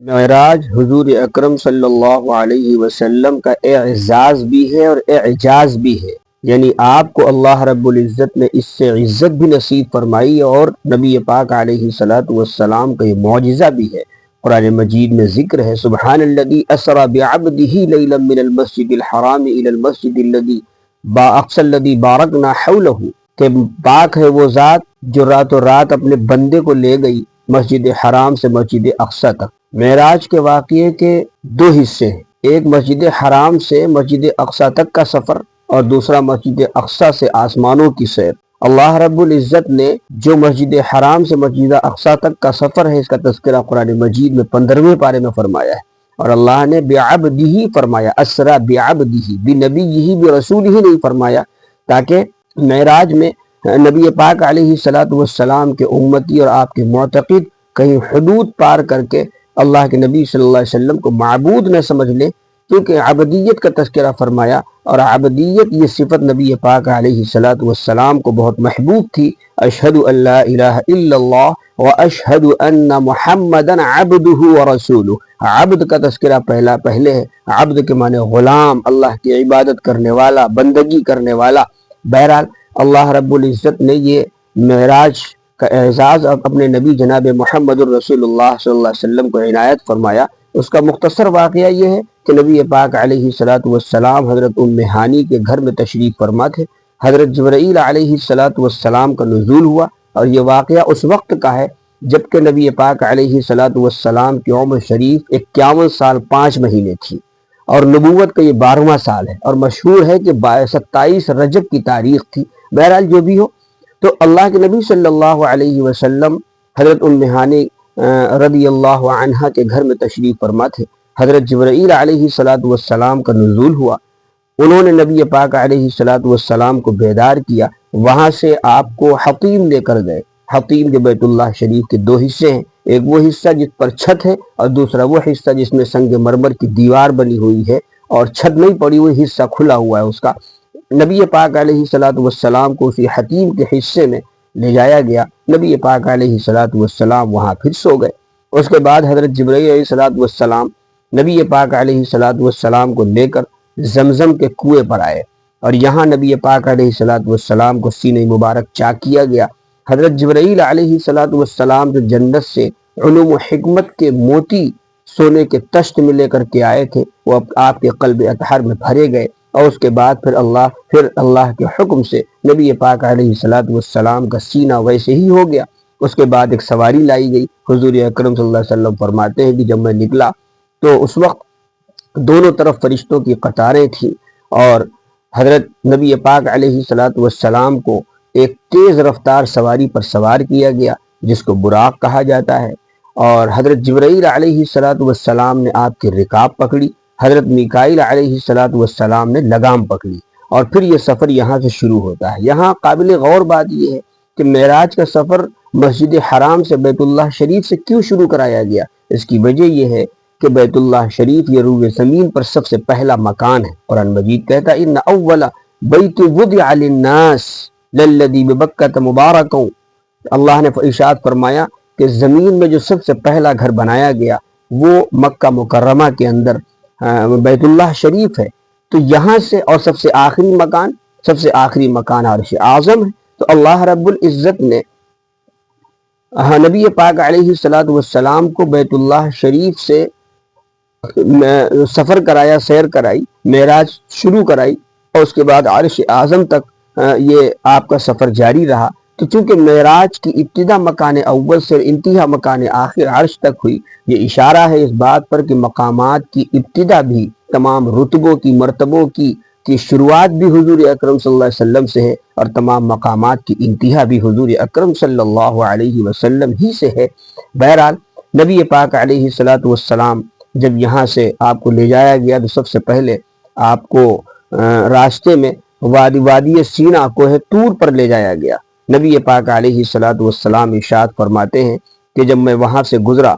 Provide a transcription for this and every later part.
معراج حضور اکرم صلی اللہ علیہ وسلم کا اعزاز بھی ہے اور اعجاز بھی ہے، یعنی آپ کو اللہ رب العزت نے اس سے عزت بھی نصیب فرمائی اور نبی پاک علیہ السلام کا یہ معجزہ بھی ہے۔ قرآن مجید میں ذکر ہے سبحان الذی اسری بعبدہ لیلا من المسجد الحرام الی المسجد الاقصی الذی بارکنا حولہ، کہ پاک ہے وہ ذات جو راتوں رات اپنے بندے کو لے گئی مسجد حرام سے مسجد اقصی تک۔ معراج کے واقعے کے دو حصے ہیں، ایک مسجد حرام سے مسجد اقصی تک کا سفر اور دوسرا مسجد اقصی سے آسمانوں کی سیر۔ اللہ رب العزت نے جو مسجد حرام سے مسجد اقصی تک کا سفر ہے، اس کا تذکرہ قرآن مجید میں 15ویں پارے میں فرمایا ہے، اور اللہ نے بعبدہ فرمایا، اسرا بعبدہ، بنبیہ برسولہ نہیں فرمایا، تاکہ معراج میں نبی پاک علیہ السلام کے امتی اور آپ کے معتقد کہیں حدود پار کر کے اللہ کے نبی صلی اللہ علیہ وسلم کو معبود نہ سمجھ لیں، کیونکہ عبدیت کا تذکرہ فرمایا، اور عبدیت یہ صفت نبی پاک علیہ السلام کو بہت محبوب تھی۔ اشہد ان لا الہ الا اللہ واشہد ان محمدا عبدہ ورسولہ، عبد کا تذکرہ پہلے ہے، عبد کے معنی غلام، اللہ کی عبادت کرنے والا، بندگی کرنے والا۔ بہرحال اللہ رب العزت نے یہ معراج کا اعزاز اپنے نبی جناب محمد الرسول اللہ صلی اللہ علیہ وسلم کو عنایت فرمایا۔ اس کا مختصر واقعہ یہ ہے کہ نبی پاک علیہ السلام حضرت ام ہانی کے گھر میں تشریف فرما تھے، حضرت جبرائیل علیہ السلام کا نزول ہوا، اور یہ واقعہ اس وقت کا ہے جبکہ نبی پاک علیہ السلام کی عمر شریف 51 سال 5 مہینے تھی، اور نبوت کا یہ 12واں سال ہے، اور مشہور ہے کہ 27 رجب کی تاریخ تھی۔ بہرحال جو بھی ہو، تو اللہ کے نبی صلی اللہ علیہ وسلم حضرت ام ہانی رضی اللہ عنہا کے گھر میں تشریف فرما تھے، حضرت جبرائیل علیہ السلام کا نزول ہوا، انہوں نے نبی پاک علیہ السلام کو بیدار کیا، وہاں سے آپ کو حطیم لے کر گئے۔ حطیم کے بیت اللہ شریف کے دو حصے ہیں، ایک وہ حصہ جس پر چھت ہے اور دوسرا وہ حصہ جس میں سنگ مرمر کی دیوار بنی ہوئی ہے اور چھت نہیں پڑی ہوئی، حصہ کھلا ہوا ہے اس کا۔ نبی پاک علیہ السلام کو اسی حطیم کے حصے میں لے جایا گیا، نبی پاک علیہ السلام وہاں پھر سو گئے۔ اس کے بعد حضرت جبرائیل علیہ السلام نبی پاک علیہ السلام کو لے کر زمزم کے کنویں پر آئے، اور یہاں نبی پاک علیہ السلام کو سینہ مبارک چاک کیا گیا۔ حضرت جبرائیل علیہ السلام جو جنت سے علوم و حکمت کے موتی سونے کے تشت میں لے کر کے آئے تھے، وہ آپ کے قلب اطہر میں بھرے گئے، اور اس کے بعد پھر اللہ کے حکم سے نبی پاک علیہ السلام کا سینہ ویسے ہی ہو گیا۔ اس کے بعد ایک سواری لائی گئی، حضور اکرم صلی اللہ علیہ وسلم فرماتے ہیں کہ جب میں نکلا تو اس وقت دونوں طرف فرشتوں کی قطاریں تھیں، اور حضرت نبی پاک علیہ السلام کو ایک تیز رفتار سواری پر سوار کیا گیا جس کو براق کہا جاتا ہے، اور حضرت جبرائیل علیہ السلام نے آپ کی رکاب پکڑی، حضرت میکائیل علیہ السلام نے لگام پکڑی، اور پھر یہ سفر یہاں سے شروع ہوتا ہے۔ یہاں قابل غور بات یہ ہے کہ معراج کا سفر مسجد حرام سے بیت اللہ شریف سے کیوں شروع کرایا گیا؟ اس کی وجہ یہ ہے کہ بیت اللہ شریف یہ روئے زمین پر سب سے پہلا مکان ہے۔ قرآن مجید کہتا ہے ان اول بیت وضع للناس للذی ببکۃ مبارک، اللہ نے ارشاد فرمایا کہ زمین میں جو سب سے پہلا گھر بنایا گیا وہ مکہ مکرمہ کے اندر بیت اللہ شریف ہے، تو یہاں سے، اور سب سے آخری مکان عرش اعظم ہے۔ تو اللہ رب العزت نے نبی پاک علیہ السلام کو بیت اللہ شریف سے سفر کرایا، سیر کرائی، معراج شروع کرائی، اور اس کے بعد عرش اعظم تک یہ آپ کا سفر جاری رہا۔ تو چونکہ معراج کی ابتدا مکان اول سے انتہا مکان آخر عرش تک ہوئی، یہ اشارہ ہے اس بات پر کہ مقامات کی ابتدا بھی، تمام رتبوں کی، مرتبوں کی شروعات بھی حضور اکرم صلی اللہ علیہ وسلم سے ہے، اور تمام مقامات کی انتہا بھی حضور اکرم صلی اللہ علیہ وسلم ہی سے ہے۔ بہرحال نبی پاک علیہ السلام جب یہاں سے آپ کو لے جایا گیا تو سب سے پہلے آپ کو راستے میں وادی سینا کوہ طور پر لے جایا گیا۔ نبی پاک علیہ السلام ارشاد فرماتے ہیں کہ جب میں وہاں سے گزرا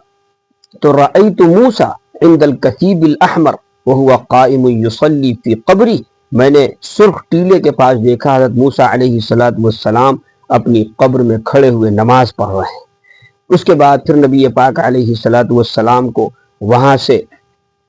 تو رأیت موسیٰ عند الکثیب الاحمر وہو قائم یصلی فی قبری، میں نے سرخ ٹیلے کے پاس دیکھا حضرت موسیٰ علیہ السلام اپنی قبر میں کھڑے ہوئے نماز پڑھ رہے ہیں۔ اس کے بعد پھر نبی پاک علیہ السلام کو وہاں سے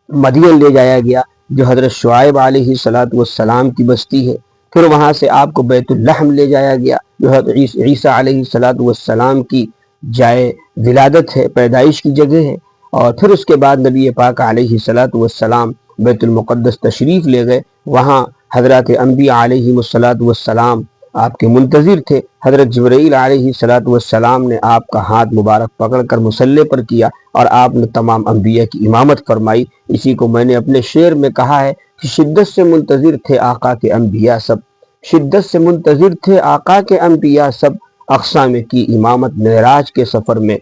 مدین لے جایا گیا جو حضرت شعیب علیہ السلام کی بستی ہے، پھر وہاں سے آپ کو بیت اللحم لے جایا گیا جو حضرت عیسیٰ علیہ السلام کی جائے ولادت ہے، پیدائش کی جگہ ہے، اور پھر اس کے بعد نبی پاک علیہ السلام بیت المقدس تشریف لے گئے، وہاں حضرات انبیاء علیہ السلام آپ کے منتظر تھے، حضرت جبرائیل علیہ السلام نے آپ کا ہاتھ مبارک پکڑ کر مصلی پر کیا اور آپ نے تمام انبیاء کی امامت فرمائی۔ اسی کو میں نے اپنے شعر میں کہا ہے کہ شدت سے منتظر تھے آقا کے انبیاء سب، شدت سے منتظر تھے آقا کے انبیاء سب، اقصیٰ میں کی امامت معراج کے سفر میں،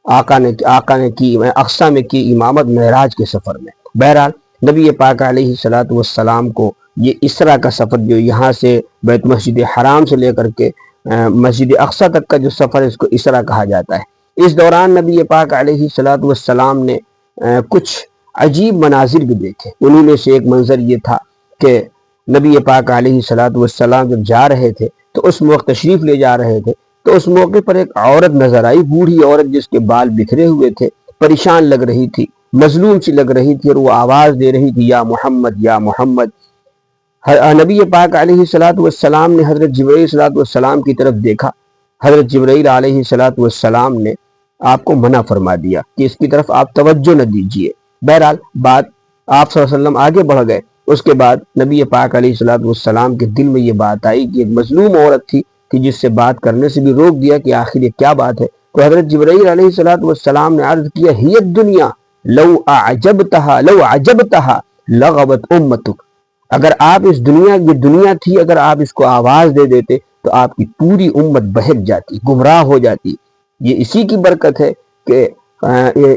آقا نے اقصیٰ میں کی امامت معراج کے سفر میں۔ بہرحال نبی پاک علیہ السلام کو یہ اسرا کا سفر جو یہاں سے بیت مسجد حرام سے لے کر کے مسجد اقصیٰ تک کا جو سفر ہے اس کو اسرا کہا جاتا ہے۔ اس دوران نبی پاک علیہ السلام نے کچھ عجیب مناظر بھی دیکھے، انہی میں سے ایک منظر یہ تھا کہ نبی پاک علیہ السلام جب جا رہے تھے تو اس موقع تشریف لے جا رہے تھے تو اس موقع پر ایک عورت نظر آئی، بوڑھی عورت جس کے بال بکھرے ہوئے تھے، پریشان لگ رہی تھی، مظلوم سی لگ رہی تھی، اور وہ آواز دے رہی تھی یا محمد یا محمد۔ نبی پاک علیہ السلام نے حضرت جبرائیل علیہ السلام کی طرف دیکھا، حضرت جبرائیل علیہ السلام نے آپ کو منع فرما دیا کہ اس کی طرف آپ توجہ نہ دیجیے۔ بہرحال بات آپ صلی اللہ علیہ وسلم آگے بڑھ گئے، اس کے بعد نبی پاک علیہ السلام کے دل میں یہ بات آئی کہ ایک مظلوم عورت تھی کہ جس سے بات کرنے سے بھی روک دیا کہ آخر یہ کیا بات ہے، تو حضرت جبرائیل علیہ السلام نے عرض کیا ہی الدنیا لو عجبتها لغبت امتک، اگر آپ اس دنیا، یہ دنیا تھی، اگر آپ اس کو آواز دے دیتے تو آپ کی پوری امت بہک جاتی، گمراہ ہو جاتی۔ یہ اسی کی برکت ہے کہ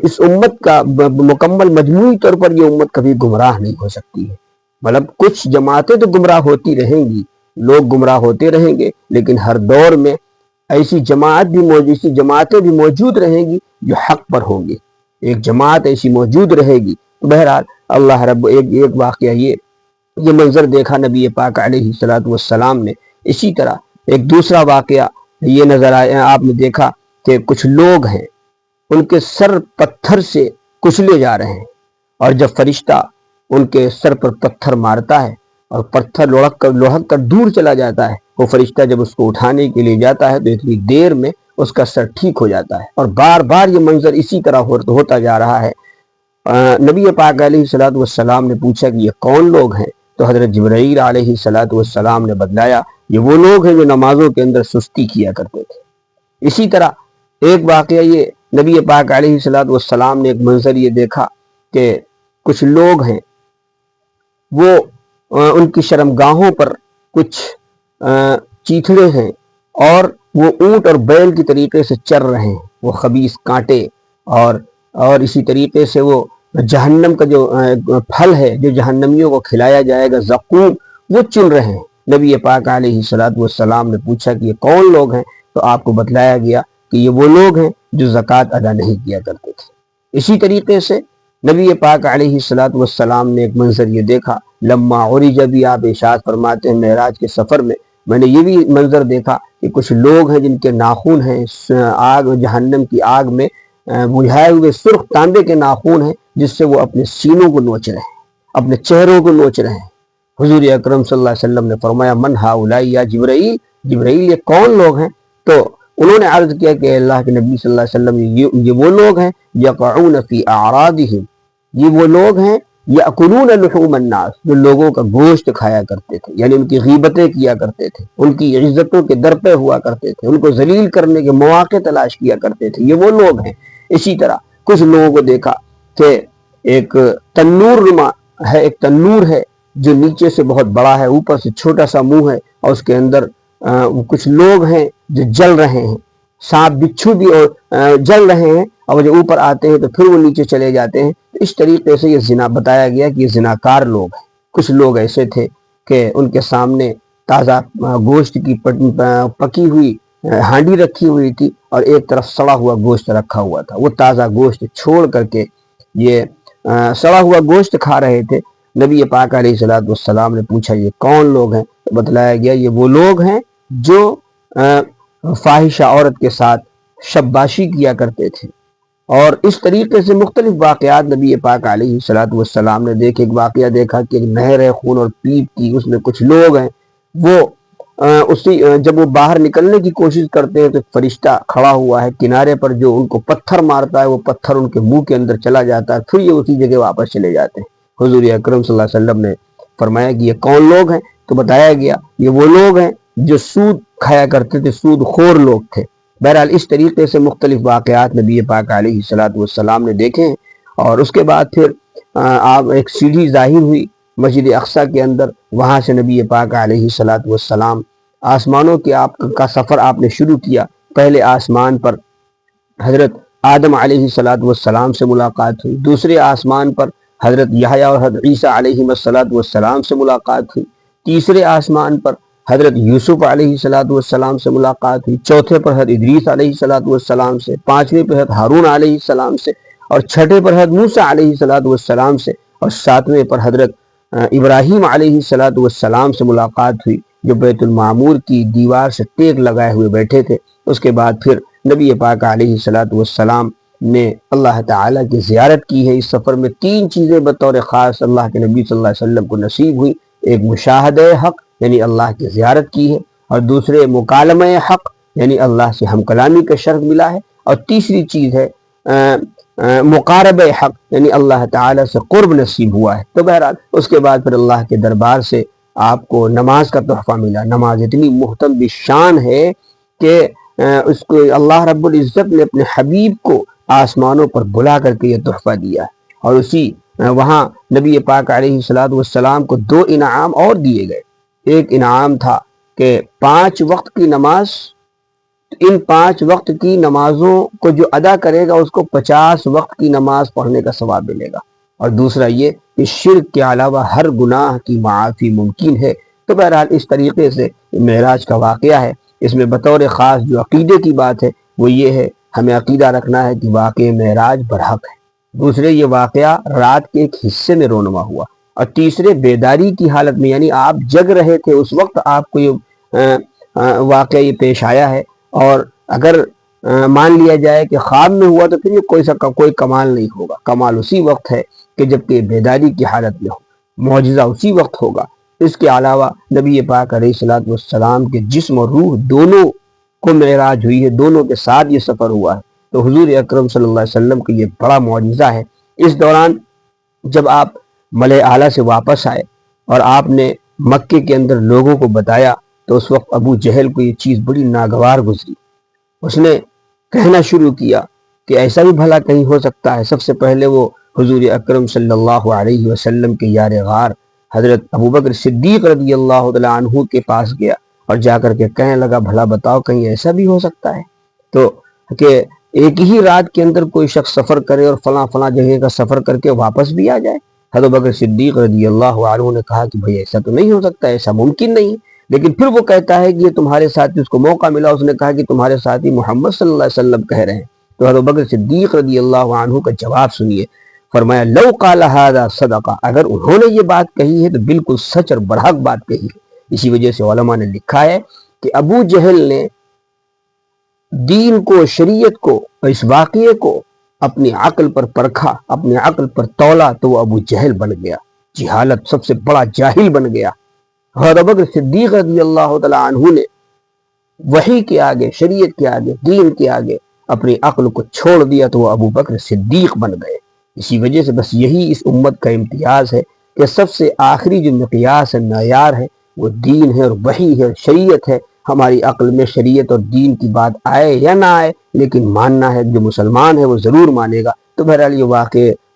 اس امت کا مکمل مجموعی طور پر یہ امت کبھی گمراہ نہیں ہو سکتی ہے۔ مطلب کچھ جماعتیں تو گمراہ ہوتی رہیں گی، لوگ گمراہ ہوتے رہیں گے، لیکن ہر دور میں ایسی جماعتیں بھی موجود رہیں گی جو حق پر ہوں گی، ایک جماعت ایسی موجود رہے گی۔ بہرحال اللہ رب ایک واقعہ یہ منظر دیکھا نبی پاک علیہ السلام نے۔ اسی طرح ایک دوسرا واقعہ یہ نظر آیا، آپ نے دیکھا کہ کچھ لوگ ہیں ان کے سر پتھر سے کچلے جا رہے ہیں، اور جب فرشتہ ان کے سر پر پتھر مارتا ہے اور پتھر لڑک کر دور چلا جاتا ہے، وہ فرشتہ جب اس کو اٹھانے کے لیے جاتا ہے تو اتنی دیر میں اس کا سر ٹھیک ہو جاتا ہے، اور بار بار یہ منظر اسی طرح ہوتا جا رہا ہے۔ نبی پاک علیہ السلام نے پوچھا کہ یہ کون لوگ ہیں؟ تو حضرت جبرائیل علیہ السلام نے بتلایا یہ وہ لوگ ہیں جو نمازوں کے اندر سستی کیا کرتے تھے۔ اسی طرح ایک واقعہ یہ نبی پاک علیہ السلام نے ایک منظر یہ دیکھا کہ کچھ لوگ ہیں وہ ان کی شرمگاہوں پر کچھ چیتڑے ہیں اور وہ اونٹ اور بیل کی طریقے سے چر رہے ہیں، وہ خبیث کانٹے اور اسی طریقے سے وہ جہنم کا جو پھل ہے جو جہنمیوں کو کھلایا جائے گا زقوم، وہ چن رہے ہیں۔ نبی پاک علیہ السلام نے پوچھا کہ یہ کون لوگ ہیں؟ تو آپ کو بتلایا گیا کہ یہ وہ لوگ ہیں جو زکوٰۃ ادا نہیں کیا کرتے تھے۔ اسی طریقے سے نبی پاک علیہ السلام نے ایک منظر یہ دیکھا، لما عرج بھی آپ ارشاد فرماتے ہیں معراج کے سفر میں نے یہ بھی منظر دیکھا کہ کچھ لوگ ہیں جن کے ناخن ہیں جہنم کی آگ میں بجھائے ہوئے سرخ تانبے کے ناخن ہیں، جس سے وہ اپنے سینوں کو نوچ رہے ہیں، اپنے چہروں کو نوچ رہے ہیں۔ حضور اکرم صلی اللہ علیہ وسلم نے فرمایا من ہؤلاء یا جبرائیل یہ کون لوگ ہیں؟ تو انہوں نے عرض کیا کہ اللہ کے نبی صلی اللہ علیہ وسلم یہ وہ لوگ ہیں یقعون فی اعراضہم، یہ وہ لوگ ہیں یأکلون لحوم الناس جو لوگوں کا گوشت کھایا کرتے تھے، یعنی ان کی غیبتیں کیا کرتے تھے، ان کی عزتوں کے درپے ہوا کرتے تھے، ان کو ذلیل کرنے کے مواقع تلاش کیا کرتے تھے، یہ وہ لوگ ہیں۔ اسی طرح کچھ لوگوں کو دیکھا کہ ایک تنور ہے جو نیچے سے بہت بڑا ہے، اوپر سے چھوٹا سا منہ ہے، اور اس کے اندر کچھ لوگ ہیں جو جل رہے ہیں، سانپ بچھو بھی جل رہے ہیں، اور جب اوپر آتے ہیں تو پھر وہ نیچے چلے جاتے ہیں۔ اس طریقے سے یہ زنا بتایا گیا کہ یہ زناکار لوگ ہیں۔ کچھ لوگ ایسے تھے کہ ان کے سامنے تازہ گوشت کی پکی ہوئی ہانڈی رکھی ہوئی تھی اور ایک طرف سڑا ہوا گوشت رکھا ہوا تھا، وہ تازہ گوشت چھوڑ کر کے یہ سڑا ہوا گوشت کھا رہے تھے۔ نبی پاک علیہ السلام نے پوچھا یہ کون لوگ ہیں؟ تو بتلایا گیا یہ وہ لوگ ہیں جو فاحشہ عورت کے ساتھ شباشی کیا کرتے تھے، اور اس طریقے سے مختلف واقعات نبی پاک علیہ الصلوۃ والسلام نے دیکھے۔ ایک واقعہ دیکھا کہ ایک نہر ہے خون اور پیپ کی، اس میں کچھ لوگ ہیں، وہ جب وہ باہر نکلنے کی کوشش کرتے ہیں تو فرشتہ کھڑا ہوا ہے کنارے پر جو ان کو پتھر مارتا ہے، وہ پتھر ان کے منہ کے اندر چلا جاتا ہے، پھر یہ اسی جگہ واپس چلے جاتے ہیں۔ حضور اکرم صلی اللہ علیہ وسلم نے فرمایا کہ یہ کون لوگ ہیں؟ تو بتایا گیا یہ وہ لوگ ہیں جو سود کھایا کرتے تھے، سود خور لوگ تھے۔ بہرحال اس طریقے سے مختلف واقعات نبی پاک علیہ الصلوۃ والسلام نے دیکھے ہیں۔ اور اس کے بعد پھر آپ ایک سیڑھی ظاہر ہوئی مسجد اقصیٰ کے اندر، وہاں سے نبی پاک علیہ الصلوۃ والسلام آسمانوں کے آپ کا سفر آپ نے شروع کیا۔ پہلے آسمان پر حضرت آدم علیہ الصلوۃ والسلام سے ملاقات ہوئی، دوسرے آسمان پر حضرت یحییٰ اور حضرت عیسیٰ علیہ الصلوۃ والسلام سے ملاقات ہوئی، تیسرے آسمان پر حضرت یوسف علیہ الصلوۃ والسلام سے ملاقات ہوئی، چوتھے پر حضرت ادریس علیہ الصلوۃ والسلام سے، پانچویں پر حضرت ہارون علیہ السلام سے، اور چھٹے پر حضرت موسیٰ علیہ الصلوۃ والسلام سے، اور ساتویں پر حضرت ابراہیم علیہ الصلوۃ والسلام سے ملاقات ہوئی، جو بیت المعمور کی دیوار سے ٹیک لگائے ہوئے بیٹھے تھے۔ اس کے بعد پھر نبی پاک علیہ الصلوۃ والسلام نے اللہ تعالیٰ کی زیارت کی ہے۔ اس سفر میں تین چیزیں بطور خاص اللہ کے نبی صلی اللہ علیہ وسلم کو نصیب ہوئی۔ ایک مشاہدہ حق یعنی اللہ کی زیارت کی ہے، اور دوسرے مکالمہ حق یعنی اللہ سے ہم کلامی کا شرف ملا ہے، اور تیسری چیز ہے مقاربہ حق یعنی اللہ تعالیٰ سے قرب نصیب ہوا ہے۔ تو بہرحال اس کے بعد پھر اللہ کے دربار سے آپ کو نماز کا تحفہ ملا۔ نماز اتنی محترم شان ہے کہ اس کو اللہ رب العزت نے اپنے حبیب کو آسمانوں پر بلا کر کے یہ تحفہ دیا ہے، اور اسی وہاں نبی پاک علیہ الصلوۃ والسلام کو دو انعام اور دیے گئے۔ ایک انعام تھا کہ 5 وقت کی نماز، ان 5 وقت کی نمازوں کو جو ادا کرے گا اس کو 50 وقت کی نماز پڑھنے کا ثواب ملے گا، اور دوسرا یہ کہ شرک کے علاوہ ہر گناہ کی معافی ممکن ہے۔ تو بہرحال اس طریقے سے معراج کا واقعہ ہے۔ اس میں بطور خاص جو عقیدے کی بات ہے وہ یہ ہے، ہمیں عقیدہ رکھنا ہے کہ واقعہ معراج برحق ہے۔ دوسرے یہ واقعہ رات کے ایک حصے میں رونما ہوا، اور تیسرے بیداری کی حالت میں، یعنی آپ جگ رہے تھے اس وقت آپ کو یہ واقعہ یہ پیش آیا ہے۔ اور اگر مان لیا جائے کہ خواب میں ہوا تو پھر یہ کوئی کمال نہیں ہوگا۔ کمال اسی وقت ہے کہ جب کہ بیداری کی حالت میں ہو، معجزہ اسی وقت ہوگا۔ اس کے علاوہ نبی پاک علیہ الصلوۃ والسلام کے جسم اور روح دونوں کو معراج ہوئی ہے، دونوں کے ساتھ یہ سفر ہوا ہے۔ تو حضور اکرم صلی اللہ علیہ وسلم کا یہ بڑا معجزہ ہے۔ اس دوران جب آپ ملائے اعلیٰ سے واپس آئے اور آپ نے مکے کے اندر لوگوں کو بتایا تو اس وقت ابو جہل کو یہ چیز بڑی ناگوار گزری۔ اس نے کہنا شروع کیا کہ ایسا بھی بھلا کہیں ہو سکتا ہے۔ سب سے پہلے وہ حضور اکرم صلی اللہ علیہ وسلم کے یار غار حضرت ابوبکر صدیق رضی اللہ تعالیٰ عنہ کے پاس گیا اور جا کر کے کہنے لگا بھلا بتاؤ کہیں ایسا بھی ہو سکتا ہے تو کہ ایک ہی رات کے اندر کوئی شخص سفر کرے اور فلاں جگہ کا سفر کر کے واپس بھی آ جائے؟ حضرت ابوبکر صدیق رضی اللہ عنہ نے کہا کہ بھئی ایسا تو نہیں ہو سکتا، ایسا ممکن نہیں۔ لیکن پھر وہ کہتا ہے کہ یہ تمہارے ساتھی، اس کو موقع ملا، اس نے کہا کہ تمہارے ساتھی محمد صلی اللہ علیہ وسلم کہہ رہے ہیں۔ تو حضرت ابوبکر صدیق رضی اللہ عنہ کا جواب سنیے، فرمایا لو قال ھذا صدقہ، اگر انہوں نے یہ بات کہی ہے تو بالکل سچ اور برحق بات کہی ہے۔ اسی وجہ سے علماء نے لکھا ہے کہ ابو جہل نے دین کو، شریعت کو اور اس واقعے کو اپنی عقل پر پرکھا، اپنی عقل پر تولا تو وہ ابو جہل بن گیا، جہالت سب سے بڑا جاہل بن گیا۔ حضرت ابوبکر صدیق رضی اللہ تعالیٰ عنہ نے وحی کے آگے، شریعت کے آگے، دین کے آگے اپنی عقل کو چھوڑ دیا تو وہ ابو بکر صدیق بن گئے۔ اسی وجہ سے بس یہی اس امت کا امتیاز ہے کہ سب سے آخری جو مقیاس ہے، معیار ہے، وہ دین ہے اور وحی ہے اور شریعت ہے۔ ہماری عقل میں شریعت اور دین کی بات آئے یا نہ آئے، لیکن ماننا ہے، جو مسلمان ہے وہ ضرور مانے گا۔ تو بہرحال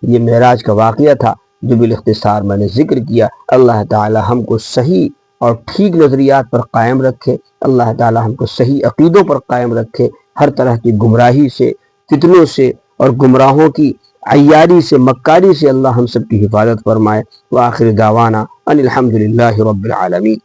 یہ معراج کا واقعہ تھا جو بالاختصار میں نے ذکر کیا۔ اللہ تعالی ہم کو صحیح اور ٹھیک نظریات پر قائم رکھے، اللہ تعالی ہم کو صحیح عقیدوں پر قائم رکھے، ہر طرح کی گمراہی سے، فتنوں سے اور گمراہوں کی عیاری سے، مکاری سے اللہ ہم سب کی حفاظت فرمائے۔ وآخر دعوانا ان الحمدللہ رب العالمین۔